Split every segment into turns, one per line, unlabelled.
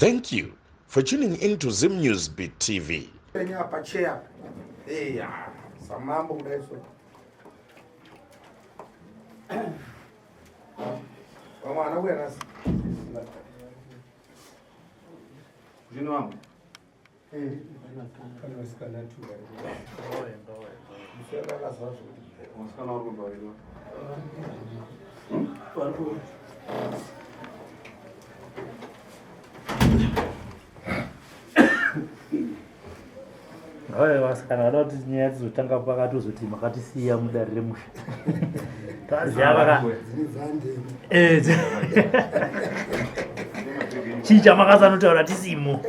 Thank you for tuning into Zim News Beat TV.
Hayi wasikana loti nyezi zotanga pakati uzoti makatisiya mudarire musha. Taziyabaka. Chicha makazano taura tisimo.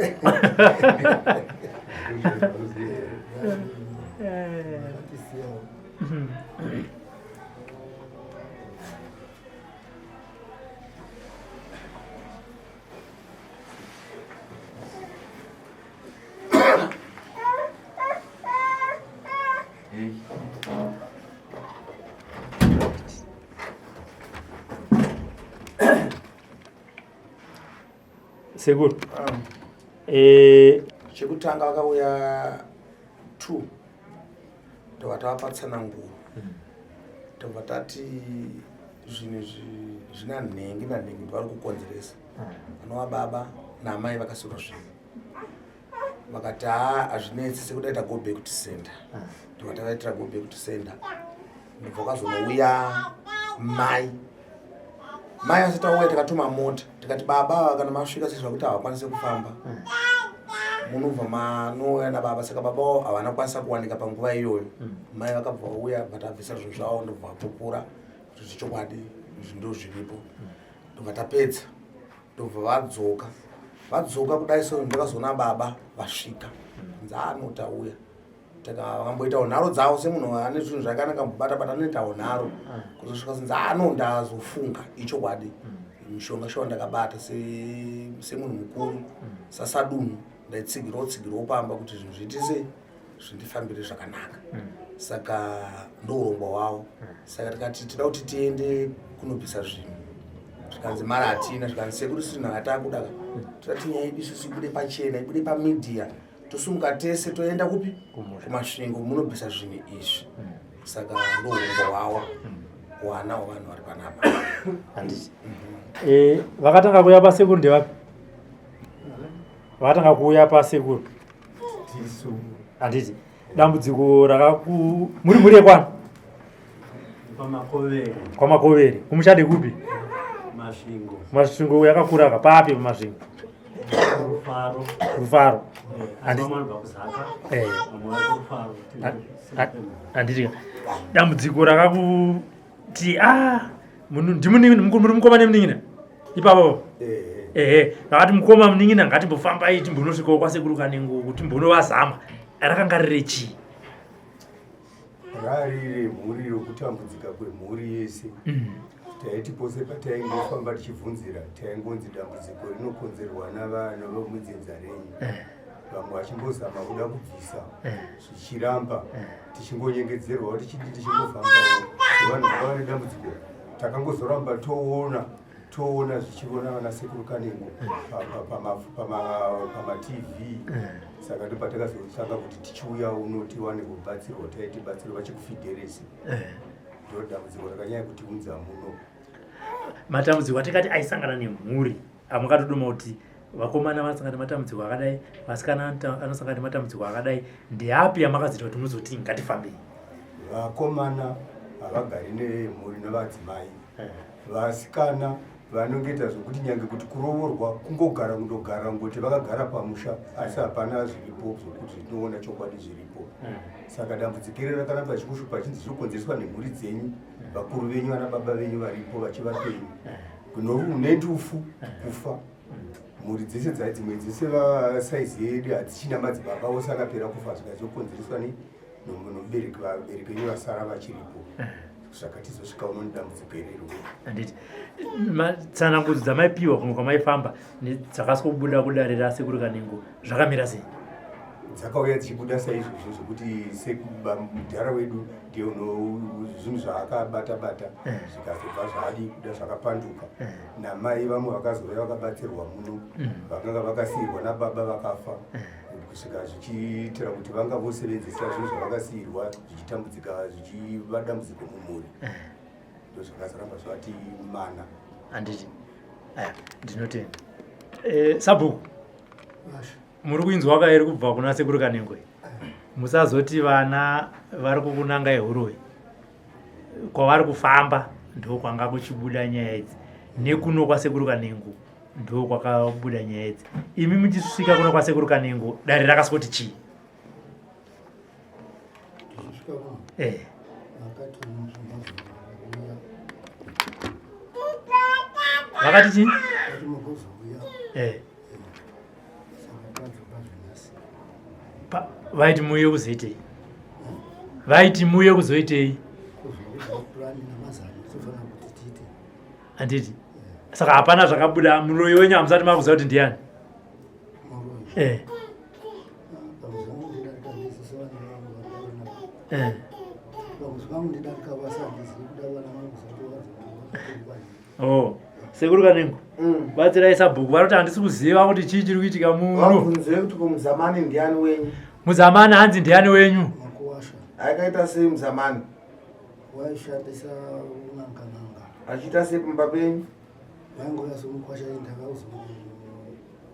Sekuru.
Chekutanga vakauya 2 ndovatapatsana nguo tobva tati zvinhu zvina nhengi nanhengi vari kukonzeresa vanova baba namai vakasura zvinhu vakati hazvinetsi sekudaita go back to center ndovataitira go back to center ndobva kwazonouya mai asati auya tikatuma mota tikati baba kana masvika sezva kuti havakwanisi kufamba munobva manouya nababa saka baba havana kwanisa kuwanika panguva iyoyo mai vakabva vauya vatabvisa zvinhu zvavo ndobva vatopura kuti zvichokwadi zvindo zviripo ndobva tapedza ndobva vadzoka kudai so ndakazoona baba vasvika kunzi anotauya vakamboitawo nharo dzavo semunhu ane zvinhu zvakanaka mubata anoitawo nharo kuzosvika kunzi ndazofunga ichokwadi mishonga shova ndakabata semunhu mukuru sasadunhu ndaitsigirawo pamba kuti zvinhu zviitise zvindifambire zvakanaka saka ndourongwa hwavo saka tikati tida kuti tiende kunobvisa zvinhu zvikanzi mari hatina zvikanzi sekuru sina hatakudaka tidati nyaya yedu isusu ibude pachena ibude pamidhiya tosumuka tese toenda kupi kumasvingo munobvisa zvinhu izvi saka ndourongwa hwavo hwana hwavanhu vari panapa
handiti vakatanga kuuya pasekuru ndevapi vakatanga kuuya pasekuru handiti dambudziko muri yekwani kwamakovere kumushade kupi masvingo yakakura kapapi pamasvingo rufaro handiti dambudziko rakakuti muri mukoma nemunin'ina ipapo vakati mukoma munin'ina ngatimbofambai timbonosvikawo kwasekuru Kanengo kuti mbonovazama rakanga riri chii
rarire mhuri rokutambudzika kwemhuri yese taiti pose pataingofamba tichibvunzira taingonzi dambudziko rinokonzerwa navana vomudzinza renyu vamwe vachimbozama kuda kubvisa zvichiramba tichingonyengedzerwa tichidi tichingofambawo sevanhu vava nedambudziko takangozoramba toona zvichivona vana sekuru Kanengo pamatv saka ndo patakazotanga kuti tichiuya uno tiwane kubatsirwa taiti batsirwa vachikufidheresi ndo dambudziko rakanyanya kuti unza muno
matambudziko atikati aisangana nemhuri amukatodoma kuti vakomana vanosangana nematambudziko akadai vasikana anosangana nematambudziko akadai ndeapi amakazita kuti muzoti ngatifambei
vakomana havagari nemhuri nevadzimai vasikana vanongeta zvokuti nyange kuti kurovorwa kundogara ngoti vakagara pamusha asi hapana zviripo zvokuti zvinoona chokwadi zviripo saka dambudzikiro rakaramba chikushupa chinzi zvinokonzereswa nemhuri dzenyu vakuru venyu vana baba venyu varipo vachivapenyu unendufu kufa mhuri dzese dzimwe dzese vasaizi yedu hadzichina madzibaba ose akapera kufa zvikazokonzereswa nomubereki vabereki venyu vasara vachiripo zvakatizosvika uno nedambudziko irero
handiti tsanangudzo dzamaipiwa kumwe kwamaifamba dzakaskobuda kudarira sekuru Kanengo zvakamira sei
dzakauya dzichibuda saizvozvo zvokuti mudhara wedu ndiye zvinhu zvaakabata-bata zvikazobva zvaadi kuda zvakapanduka namai vamwe vakazouya vakabatsirwa muno vakanga vakasiyirwa nababa vakafa kusvika zvichiitira kuti vanga vosevedzesa zvinhu zvavakasiyirwa zvichitambudzika zvichiva dambudziko mumhuri ndozvakazaramba zvati mana
handiti aya ndinotenda Sabhuku muri kuinzwa kairi kubva kuna Sekuru Kanengo musazoti vana vari kukunangai Huroyi kwavari kufamba ndo kwanga kuchibuda nyaya idzi nekuno kwaSekuru Kanengo ndo kwakabuda nyaya idzi imi muchisvika kuno kwaSekuru Kanengo dare rakasvoti chii vakati chii vaiti muuye kuzoitei vaiti muuye kuzoitei handiti saka hapana zvakabuda muroyi wenyu hamusati makuziva kuti ndiani Sekuru Kanengo batsirai Sabhuku varoti handisi kuziva kuti chii chiri kuitika
muno kuti kumuzamani ndiani wenyu
muzamani hanzi ndiani wenyu
akaita sei muzamani
waishandisa unangananga
achiita sei pamba penyu
vaingoya somukwasha ndakauzo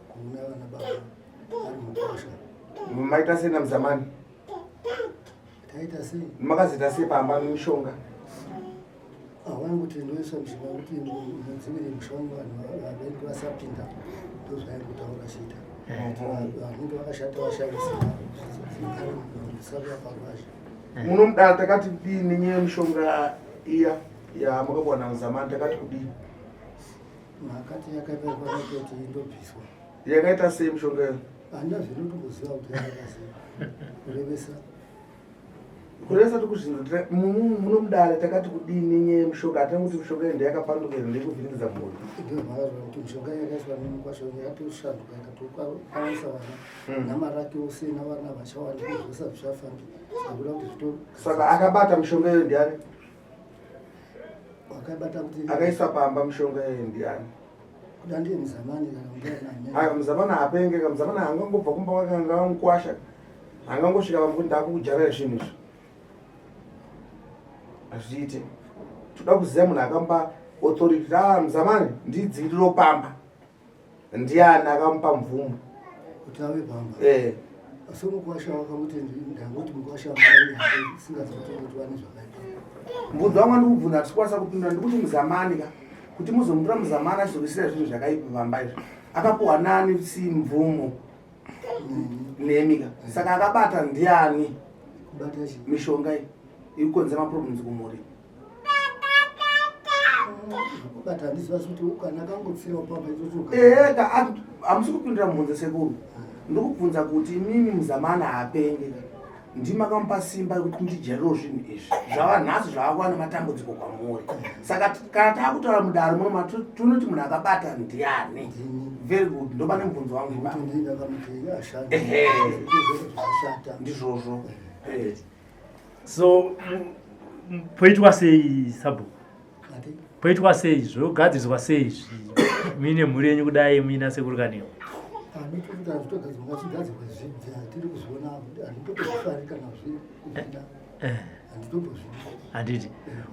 kuna vana baba ari mukwasha
maita sei namuzamani
taita sei
makazita sei pamba nemishonga
vainguti ndoiswa mishonga kuti mudzivire mushonga vavengi vasapinda ndozvaingutaura chita vanenge vakashata vashandisa
munomudala takati kudii nenyaya yemishonga iya yamakawana muzamani takati kudii
makati yakaipa kuti indobviswa
yakaita sei mishonga iyo
handina zvinotomboziva kuti yakaitasei kurevesa
kuresa tikuzvinzira munomudala takati kudii nenyaya yemishonga hatina kuti mishonga iyo ndeyakapanduka iro ndekuvhiringidza mhuri
ndovhara kuti mishonga yakaiswa nemukwasha yakatoshanduka ikatokwanisa vana namarake usina vana vachawani kuzvisa zvichafambi akuda kuti zvito
saka akabata mishonga iyo ndiani
wakabata kuti
akaisa pamba mishonga iyo ndiani
kuda ndiye muzamani kana
muzamani haapengeka muzamani hangangobva kumba kwake angangokwasha hangangosvika pamukuti ndakukujarira zvinhu izvi hazviite toda kuziva munhu akampa authority muzamani ndidziriro pamba ndiani akamupa mvumo
kuti ave pamba asi mukwasha wakamuti ndanguti mukwasha singazototi vane zvakaita
mbudzi wamwe ndikubvunza hatikwanisa kupindura ndikuti muzamani ka kuti muzomutora muzamani achizorisira zvinhu zvakaipa pamba izvo akapuwa nani si mvumo nemika saka akabata ndiani
kubata
mishonga iyi ikukonzera maproblems kumhuri
kubata handisiva kuti kana akangotsiwa pamba
ichocho hamusi kupindura mubvunzo Sekuru ndikubvunza kuti imimi muzamani haapengeka ndimakamupa simba yekuti ndijerero zvinhu izvi zvava nhasi zvavakuwana matambudziko kwamuri saka kana taakutaura mudaro muno tunoti munhu akabata ndiani very good ndoba nemubvunzo wangu ndizvozvo
so poitwa sei Sabhuku poitwa sei zvogadziswa sei mine mhuri yenyu kudai muina Sekuru Kanengo
anotoita zvitogadzirwa chigadzirwa zvibva tiri kuzviona kuti handitotozvifarika nazvo kupinda handitotozvii
handiti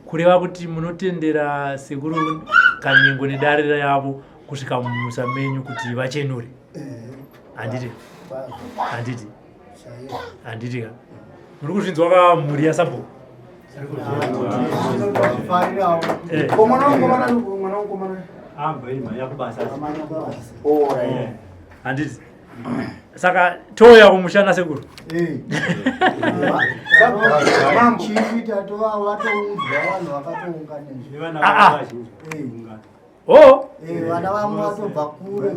kureva kuti munotendera Sekuru Kanengo nedare yavo kusvika mumusa menyu kuti vachenure handiti handiti handiti ka muri kuzvinzwa ka mhuri yaSabhuku handiti saka toya kumushana Sekuru
chiita tova vatoudzwa vanhu vakatounganezvo vana vamwe vatobva kure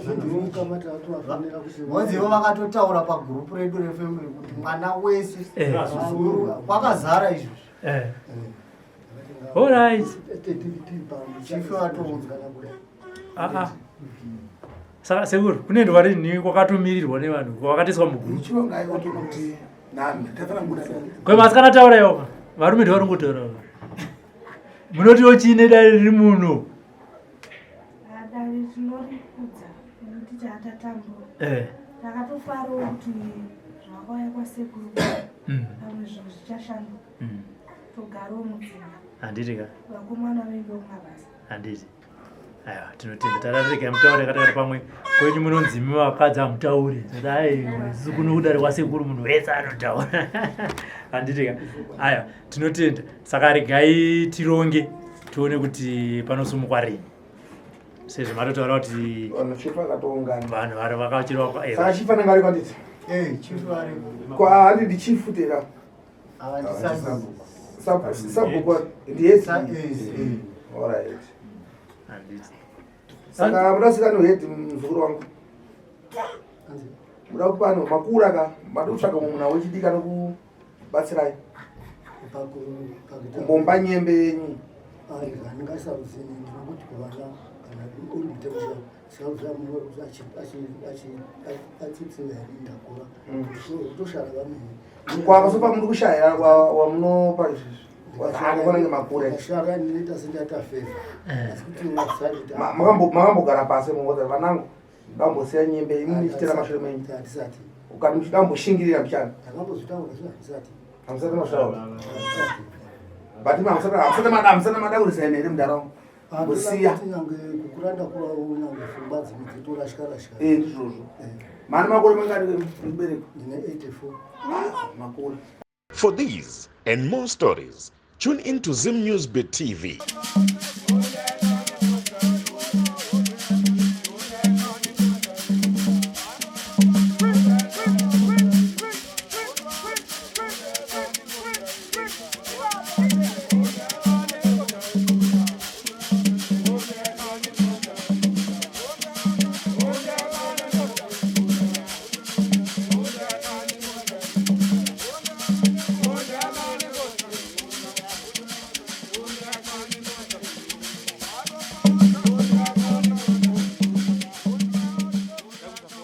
vonzivo vakatotaura pagurupu redu refamily kuti mwana wese kwakazara izvozvi
alright
chife vatoudzwa
saka Sekuru kunoendwa rini kwakatumirirwa nevanhu kwakatiswa muguru
ichilongaiwatoona kuti nami tafana kubuda
kwe masikana taura iwo varume ndivari ngotaura munotiwo chiine dare riri muno
dare tinorikudza nekuti tatatambura takatofarawo kuti zvakauya kwasekuru pamwe zvinhu zvichashanduka togarowo mudzimba
handiti ka
vakomana vaendewo kumabasa
handiti aiwa tinotenda tataregai mutaure katakati pamwe kwenyu munonzi mivakadzi hamutauri sisi kuno kudare kwasekuru munhu wese anotaura handiti ka aiwa tinotenda saka regai tironge tione kuti panosumukwa rini sezvo matotaura kuti
chifu akatoungana
vanhu vari vakachirwa
saka chifu anenge ari kwanditi handidi chifu tera sabhuku ndiyesi alright saka muda sikanohedhi muzukuru wangu muda kupano makura ka mada kutsvaga mumuna wechidika nokubatsirai kumbomba nyembe yenyu
handingasarudzini ndinokuti kuvana kana uri kuita kusha sarudzira munhu wekuti atsitsira here ndakura toshara vamene
kwakasopa muri kushayira wamunopa izvizvi wakonenge makure
shara ndinoita sendatafeva asi kuti unazarita
makambogara pasi mongoza vanangu ndambosiya nyembe imwe nichitera mashure menyu
hatisati
ukati muchidamboshingirira muchana
takambozvitaura zvo hatisati
hamusati masvaura but hamusati madaurisana here mundaraunda musiya
nange kukura ndakurawo nange pfungwa dzimwe dzitorashika-rashika
ndizvozvo mani makore mangari mubereko
ndine 84
makore.
For these and more stories, tune in to Zim News TV.